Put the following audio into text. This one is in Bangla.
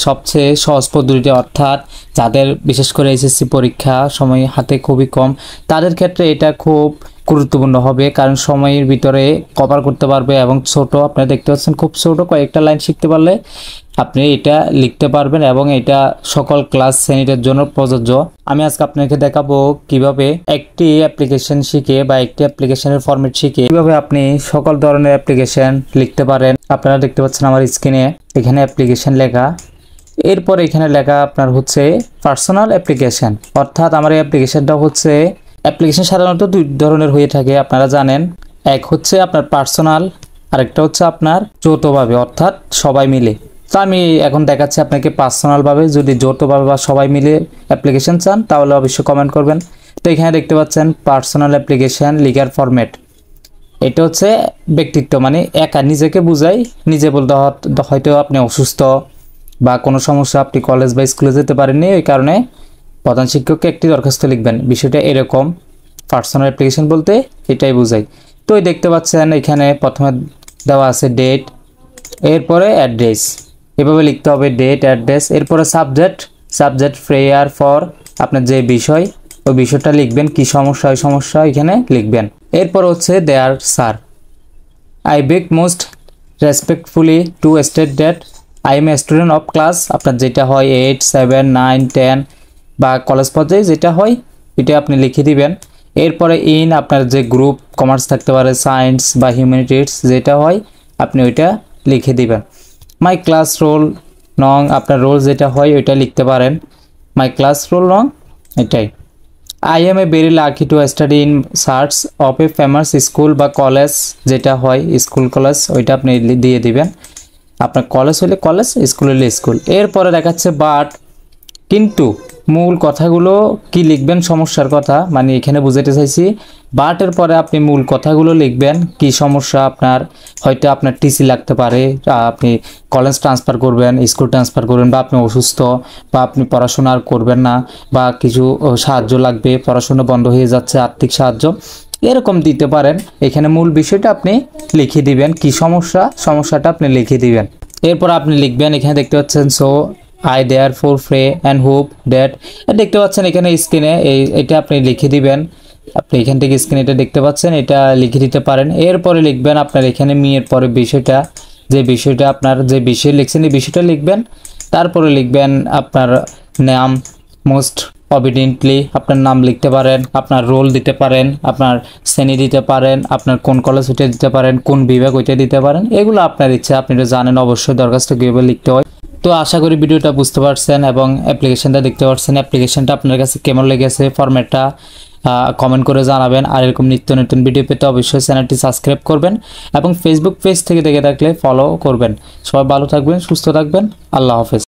সবচেয়ে সহজ পদ্ধতিতে, অর্থাৎ যাদের বিশেষ করে এসএসসি পরীক্ষা সময় হাতে খুবই কম, তাদের ক্ষেত্রে এটা খুব গুরুত্বপূর্ণ হবে, কারণ সময়ের ভিতরে কভার করতে পারবে এবং ছোট, আপনারা দেখতে পাচ্ছেন খুব ছোট কয়েকটা লাইন শিখতে পারলে আপনি এটা লিখতে পারবেন এবং এটা সকল ক্লাস শ্রেণীর জন্য প্রযোজ্য। আমি আজকে আপনাকে দেখাবো কিভাবে একটি অ্যাপ্লিকেশন শিখে বা একটি অ্যাপ্লিকেশনের ফরম্যাট শিখে কিভাবে আপনি সকল ধরনের অ্যাপ্লিকেশন লিখতে পারেন। আপনারা দেখতে পাচ্ছেন আমার স্ক্রিনে এখানে অ্যাপ্লিকেশন লেখা, এরপর এখানে লেখা আপনার হচ্ছে পার্সোনাল অ্যাপ্লিকেশন, অর্থাৎ আমার এই অ্যাপ্লিকেশনটা হচ্ছে, অ্যাপ্লিকেশন সাধারণত দুই ধরনের হয়ে থাকে আপনারা জানেন, এক হচ্ছে আপনার পার্সোনাল, আরেকটা হচ্ছে আপনার যৌথভাবে অর্থাৎ সবাই মিলে। তো আমি এখন দেখাচ্ছি আপনাকে পার্সোনালভাবে। যদি যৌথভাবে বা সবাই মিলে অ্যাপ্লিকেশন চান তাহলে অবশ্যই কমেন্ট করবেন। তো এখানে দেখতে পাচ্ছেন পার্সোনাল অ্যাপ্লিকেশন লিখার ফরম্যাট, এটা হচ্ছে ব্যক্তিত্ব, মানে একা নিজেকে বুঝাই। নিজে বলতে হয়তো আপনি অসুস্থ বা কোনো সমস্যা, আপনি কলেজ বা স্কুলে যেতে পারেননি, ওই কারণে প্রধান শিক্ষককে একটি দরখাস্ত লিখবেন, বিষয়টা এরকম। পার্সোনাল অ্যাপ্লিকেশন বলতে এটাই বোঝাই। তো দেখতে পাচ্ছেন এখানে প্রথমে দেওয়া আছে ডেট, এরপরে অ্যাড্রেস, এভাবে লিখতে হবে ডেট অ্যাড্রেস। এরপরে সাবজেক্ট প্রেয়ার ফর, আপনার যে বিষয় ওই বিষয়টা লিখবেন, কি সমস্যা ওই সমস্যা এখানে লিখবেন। এরপর হচ্ছে dear sir, I beg most respectfully to state that I am a student of class, আপনার যেটা হয় 8, 7, 9, 10 বা কলেজ পর্যায়ে যেটা হয় এটা আপনি লিখে দিবেন। এরপরে ইন, আপনার যে গ্রুপ কমার্স থাকতে পারে, সায়েন্স বা হিউম্যানিটিস যেটা হয় আপনি ওইটা লিখে দিবেন। মাই ক্লাস রোল নং, আপনার রোল যেটা হয় ওইটা লিখতে পারেন, মাই ক্লাস রোল নং এটাই। I am a very lucky to study in search of a famous school বা কলেজ যেটা হয় স্কুল কলেজ ওইটা আপনি দিয়ে দিবেন। আপনার কলেজ হলে কলেজ, স্কুল হলে স্কুল। এরপরে দেখাচ্ছে বাট, কিন্তু মূল কথাগুলো কি লিখবেন, সমস্যার কথা, মানে এখানে বুঝাতে চাইছি বাটের পরে আপনি মূল কথাগুলো লিখবেন, কি সমস্যা আপনার, হয়তো আপনার টিসি লাগতে পারে, আপনি কলেজ ট্রান্সফার করবেন, স্কুল ট্রান্সফার করবেন, বা আপনি অসুস্থ বা আপনি পড়াশোনা আর করবেন না, বা কিছু সাহায্য লাগবে, পড়াশোনা বন্ধ হয়ে যাচ্ছে, আর্থিক সাহায্য এরকম দিতে পারেন। এখানে মূল বিষয়টা আপনি লিখে দিবেন, কি সমস্যাটা আপনি লিখে দিবেন। এরপর আপনি লিখবেন, এখানে দেখতে পাচ্ছেন so I therefore pray and hope that, দেখতে পাচ্ছেন এখানে স্ক্রিনে এটা আপনি লিখে দিবেন। আপনি এখান থেকে স্ক্রিনে এটা দেখতে পাচ্ছেন, এটা লিখে দিতে পারেন। এরপরে লিখবেন আপনার এখানে এর পরে বিষয়টা, যে বিষয়টা আপনার যে বিষয় লিখছেন এই বিষয়টা লিখবেন। তারপরে লিখবেন আপনার নাম, মোস্ট অবিডিয়েন্টলি আপনার নাম লিখতে পারেন, আপনার রোল দিতে পারেন, আপনার শ্রেণী দিতে পারেন, আপনার কোন কলেজ ওইটা দিতে পারেন, কোন বিভাগ ওইটা দিতে পারেন, এগুলো আপনার ইচ্ছা, আপনি তো জানেন অবশ্যই দরখাস্ত কীভাবে লিখতে হয়। তো আশা করি ভিডিওটা বুঝতে পারছেন এবং অ্যাপ্লিকেশনটা দেখতে পাচ্ছেন। অ্যাপ্লিকেশনটা আপনার কাছে কেমন লেগেছে ফরম্যাটটা কমেন্ট করে জানাবেন। আর এরকম নিত্য নতুন ভিডিও পেতে অবশ্যই চ্যানেলটি সাবস্ক্রাইব করবেন এবং ফেসবুক পেজ থেকে দেখে থাকলে ফলো করবেন। সবাই ভালো থাকবেন, সুস্থ থাকবেন, আল্লাহ হাফেজ।